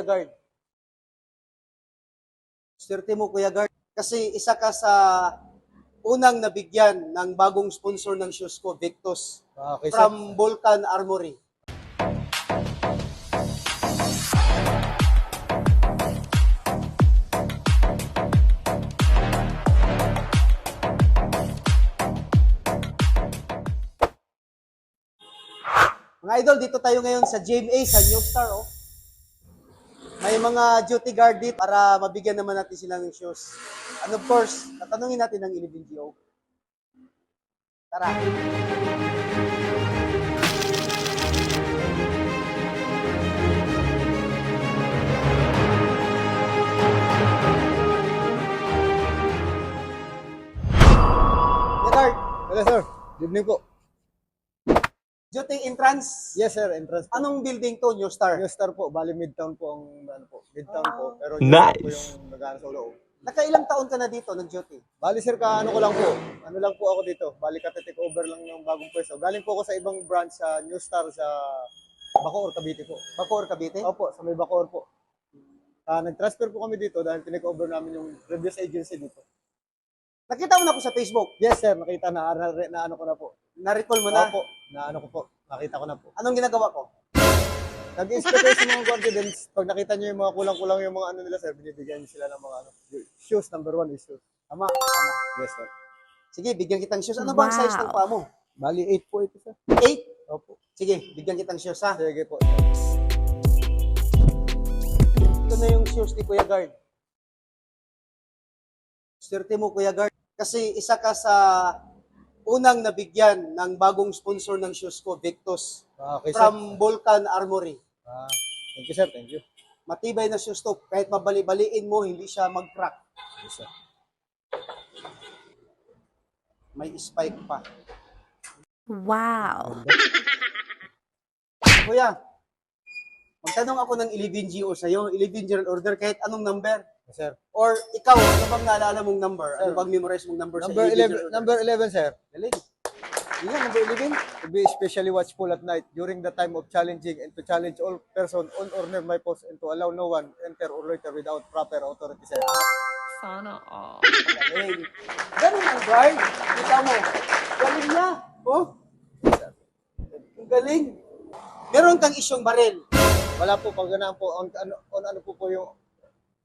Guard. Swerte mo, Kuya Guard. Kasi isa ka sa unang nabigyan ng bagong sponsor ng shoes ko, Victus. Okay, From Vulcan Armory. Mga idol, dito tayo ngayon sa GMA, sa New Star. Oh. May mga duty guard dito para mabigyan naman natin sila ng shoes. And of course, tatanungin natin ng 11GO. Tara. Guard, Hello, sir. Good evening po. duty entrance. Yes, sir. Entrance po. Anong building to, New Star? New Star po. Bali, Midtown po ang ano po. Midtown po. Pero Nice. po yung nag-ano sa loob. Nakailang taon ka na dito, nag-duty? Bali, sir, ano ko lang po. Ano lang po ako dito. Bali, take over lang yung bagong pwesto. Galing po ako sa ibang branch sa New Star sa Bacoor, Cavite po. Bacoor, Cavite? Opo, sa may Bacoor po. Nag-transfer po kami dito dahil tinake over namin yung previous agency dito. Nakita mo na ako sa Facebook. Yes, sir. Nakita na ano ko na po. Na-recall mo na? Opo. Na ano ko po. Nakita ko na po. Anong ginagawa ko? Nag-inspect kayo sa mga confidence. Pag nakita nyo yung mga kulang-kulang yung mga ano nila, sir, binibigyan nyo sila ng mga ano. Shoes, number 1 is shoes. Tama, tama. Yes, sir. Sige, bigyan kitang shoes. Ano bang size ng paa mo? Bali, 8 po ito, sir. 8? Opo. Sige, bigyan kitang shoes, ha? Sige po. Ito na yung shoes ni Kuya Guard. Swerte mo, Kuya Guard. Kasi isa ka sa unang nabigyan ng bagong sponsor ng shoes ko, Victus. Okay, sir. From Vulcan Armory. Thank you, sir. Thank you. Matibay na shoes to. Kahit mabali-baliin mo, hindi siya mag-crack. Yes, sir. May spike pa. Wow. Kuya, magtanong ako ng 11GO sa'yo. 11 General Order, kahit anong number. Yes, sir. Or ikaw, ano bang naalala mong number? Ano Sir. bang memorize mong number Number sa 11? 11, number 11, sir. Galing. Yun lang, number 11. To be especially watchful at night during the time of challenging and to challenge all person on or near my post and to allow no one enter or loiter without proper authority, sir. Sana all. Galing. Ganun ang guard. Kita mo. Galing niya. Oh. Ang galing. Meron kang isyong baril. Wala po, pag ganaan po, on ano po yung,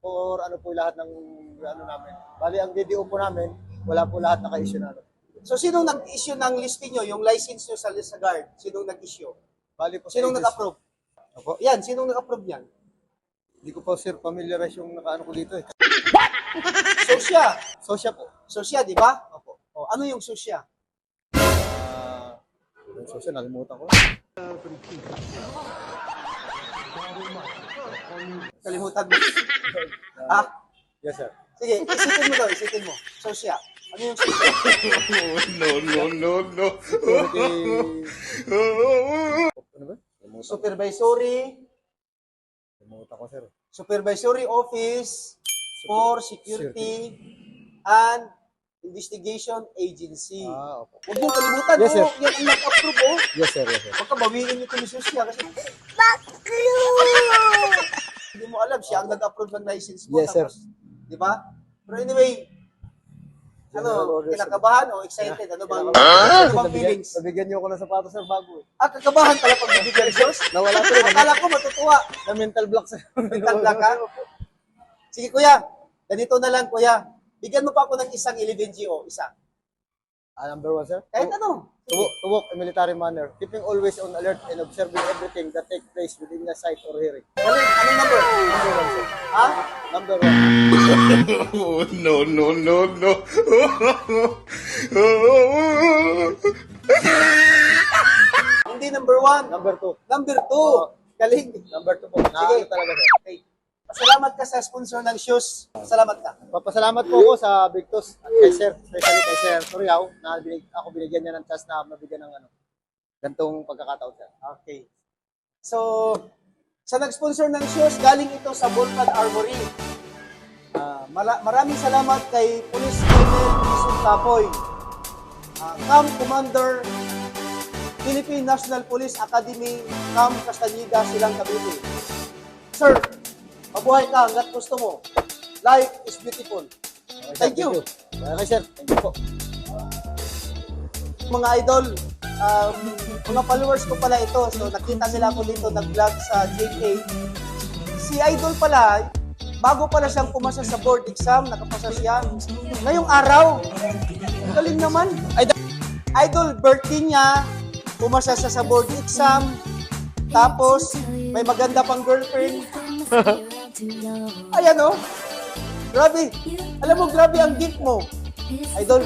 or ano po lahat ng ano namin. Bali, ang DDO po namin, wala po lahat naka-issue na ano. So, sinong nag-issue ng listing nyo, yung license nyo sa guard? Sinong nag-issue? Bali po, Sinong sa nag-approve? Opo. Yan, sinong nag-approve yan? Hindi ko po, sir, familiarize yung nakaano ko dito eh. Sosya. Sosya po. Sosya, di ba? Opo. O, ano yung sosya? Yung sosya, nalimutan ko. Kalimutan mo. Ha? Yes, sir. Sige, isipin mo daw, isipin mo. Sosya. Ano yung sosya? No. Security... Ano ba? Supervisory Limutan ko, sir. Supervisory Office for Security and Investigation Agency. Opo. Huwag mong kalimutan, Yes, sir. yan ang nag-approve, oh. Yes, sir. Yes, sir. Huwag ka bawiin nito ni Susya kasi hindi mo alam, siya ang nag-approve ng license mo. Yes, sir. Tapos, di ba? Pero anyway, General ano, orders. kinakabahan o excited? Ano bang, Ah! ano bang feelings? Nabigyan niyo ako ng sapatos, sir, bago eh. Kakabahan pala pag bibigyan ng shoes? Nawala ko rin. Akala ko matutuwa. Na mental block, sir. Mental block, ha? Sige, kuya. Ganito na lang, kuya. Bigyan mo pa ako ng isang 11GO, isa. Number 1, sir. Kahit ano. To walk in military manner, keeping always on alert and observing everything that takes place within the sight or hearing. Galing. Anong number? Number 1, sir. Ha? Number 1. No. Hindi number 1. Number 2. Number 2. Galing. Number 2 po. Sige. Nakakita talaga, sir. Okay. Pasalamat ka sa sponsor ng shoes. Salamat ka. Papasalamat po ako sa Victus at kay sir, especially kay Sir Turiao, na ako binigyan niya ng chance na mabigyan ng gantong pagkakataon, sir. Okay. So, sa nag-sponsor ng shoes, galing ito sa Vulcan Armory. Maraming salamat kay Police Colonel Jason Tapoy, Camp Commander, Philippine National Police Academy, Camp Castaneda, Silang Cavite. Sir, Mabuhay ka hanggat gusto mo. Life is beautiful. Okay, sir, Thank you. Okay, sir. Thank you po. Mga idol, mga followers ko pala ito. So nakita nila ako dito nag-vlog sa JA. Si idol pala, bago pala siyang pumasa sa board exam, nakapasa siya. Ngayong araw, galing naman. Idol, birthday niya, pumasa siya sa board exam, tapos may maganda pang girlfriend. Ayan o. Grabe. Alam mo, grabe ang gift mo. Idol,